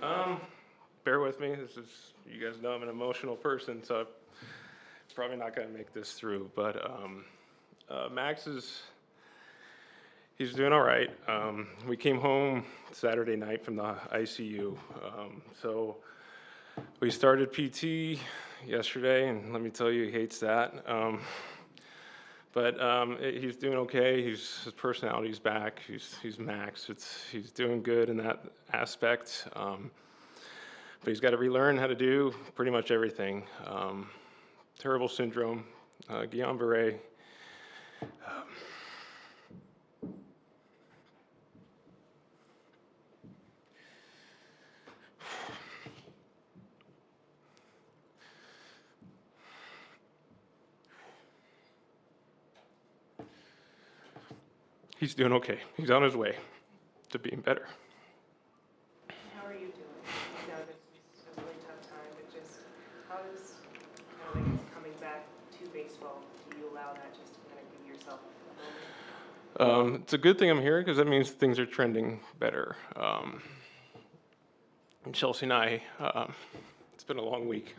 Um, Bear with me. You guys know I'm an emotional person, so I'm probably not going to make this through. But Max he's doing all right. We came home Saturday night from the ICU. So we started PT yesterday, and let me tell you, he hates that. But he's doing okay. His personality's back. He's Max. He's doing good in that aspect. But he's got to relearn how to do pretty much everything. Terrible syndrome, Guillain-Barré. He's doing okay. He's on his way to being better. How are you doing? I know this is a really tough time, but just how does, I guess, coming back to baseball, do you allow that just to kind of give yourself a moment? It's a good thing I'm here because that means things are trending better. Chelsea and I, it's been a long week.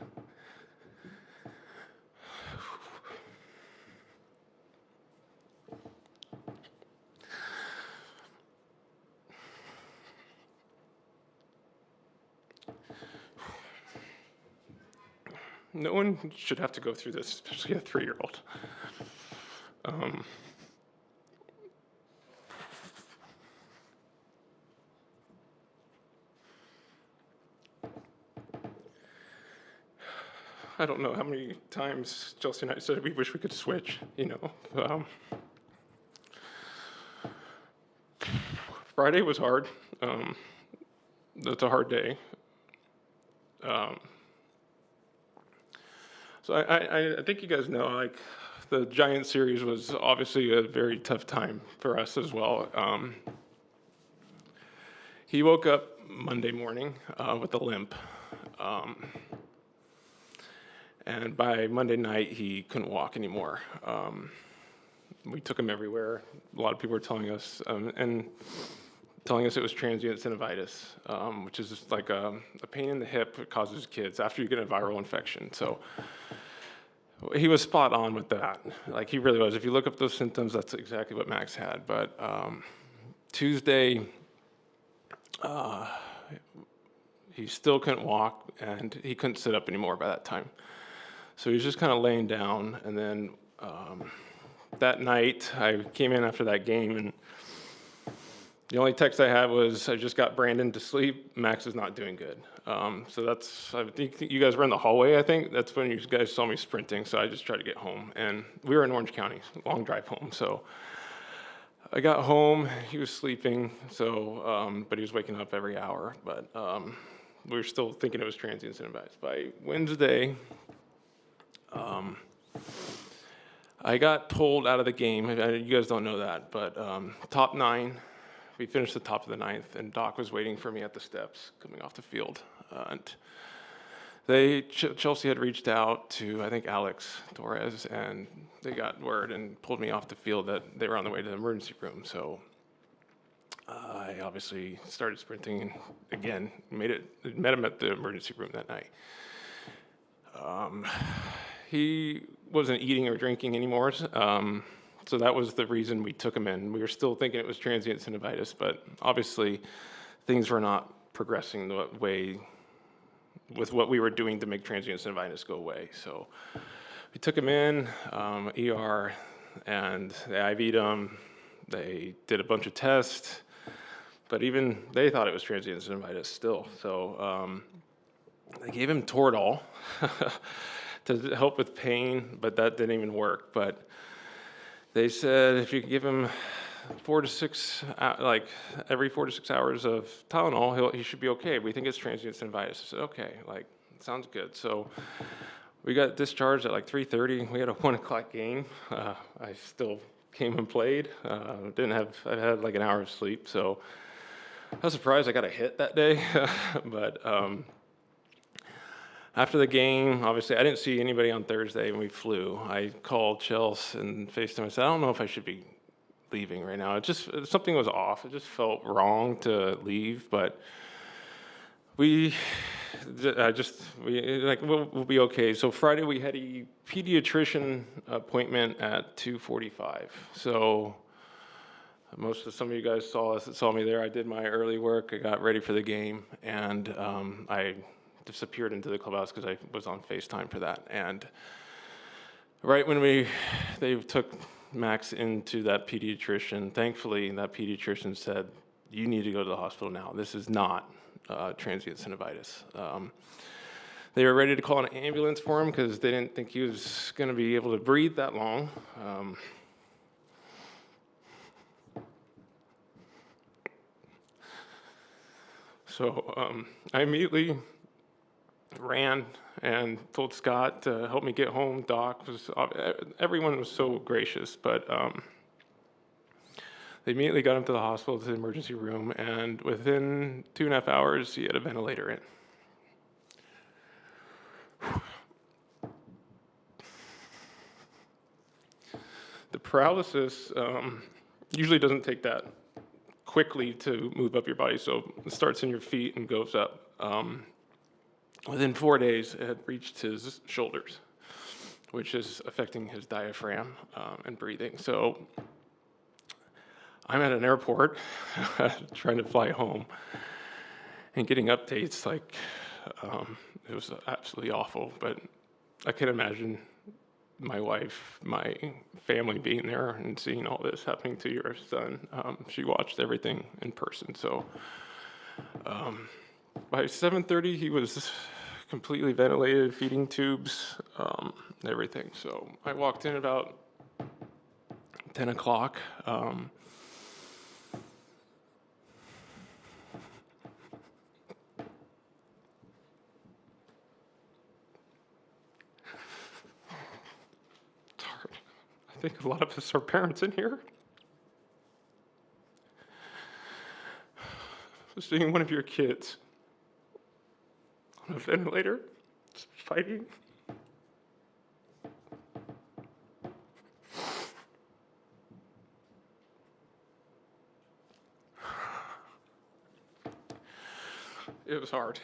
No one should have to go through this, especially a 3-year-old. I don't know how many times Chelsea and I said we wish we could switch, you know. Friday was hard. That's a hard day. So I think you guys know, like, the Giant series was obviously a very tough time for us as well. He woke up Monday morning with a limp. And by Monday night, he couldn't walk anymore. We took him everywhere. A lot of people were telling us, and telling us it was transient synovitis, which is just like a pain in the hip that causes kids after you get a viral infection. So he was spot on with that. Like, he really was. If you look up those symptoms, that's exactly what Max had. But Tuesday, he still couldn't walk, and he couldn't sit up anymore by that time. So he was just kind of laying down. And then that night, I came in after that game, and the only text I had was, I just got Brandon to sleep. Max is not doing good. So I think you guys were in the hallway, I think. That's when you guys saw me sprinting, so I just tried to get home. And we were in Orange County, long drive home. So I got home, he was sleeping, but he was waking up every hour. But we were still thinking it was transient synovitis. By Wednesday, I got pulled out of the game. You guys don't know that, but top 9. We finished the top of the 9th, and Doc was waiting for me at the steps coming off the field. Chelsea had reached out to, I think, Alex Torres, and they got word and pulled me off the field that they were on the way to the emergency room. So I obviously started sprinting, and again, met him at the emergency room that night. He wasn't eating or drinking anymore. So that was the reason we took him in. We were still thinking it was transient synovitis, but obviously things were not progressing the way with what we were doing to make transient synovitis go away. So we took him in, ER, and they IV'd him. They did a bunch of tests, but even they thought it was transient synovitis still. So they gave him Toradol to help with pain, but that didn't even work. But they said if you give him 4 to 6, every 4 to 6 hours of Tylenol, he should be okay. We think it's transient synovitis. I said, okay, sounds good. So we got discharged at 3:30. We had a 1 o'clock game. I still came and played. I had an hour of sleep. So I was surprised I got a hit that day. But after the game, obviously, I didn't see anybody on Thursday when we flew. I called Chelsea and FaceTime. I said, I don't know if I should be leaving right now. Something was off. It just felt wrong to leave, but We, we'll be okay. So Friday we had a pediatrician appointment at 2:45. So some of you guys saw me there. I did my early work. I got ready for the game, and I disappeared into the clubhouse because I was on FaceTime for that. And right when they took Max into that pediatrician, thankfully that pediatrician said, "You need to go to the hospital now. This is not transient synovitis." They were ready to call an ambulance for him because they didn't think he was going to be able to breathe that long. So I immediately ran and told Scott to help me get home. Everyone was so gracious, but they immediately got him to the hospital, to the emergency room, and within 2.5 hours, he had a ventilator in. The paralysis usually doesn't take that quickly to move up your body, so it starts in your feet and goes up. Within 4 days, it had reached his shoulders, which is affecting his diaphragm and breathing. So I'm at an airport trying to fly home and getting updates like it was absolutely awful. But I can imagine my wife, my family being there and seeing all this happening to your son. She watched everything in person. So by 7:30, he was completely ventilated, feeding tubes, everything. So I walked in about 10 o'clock. It's hard. I think a lot of us are parents in here. Seeing one of your kids on a ventilator, just fighting. It was hard.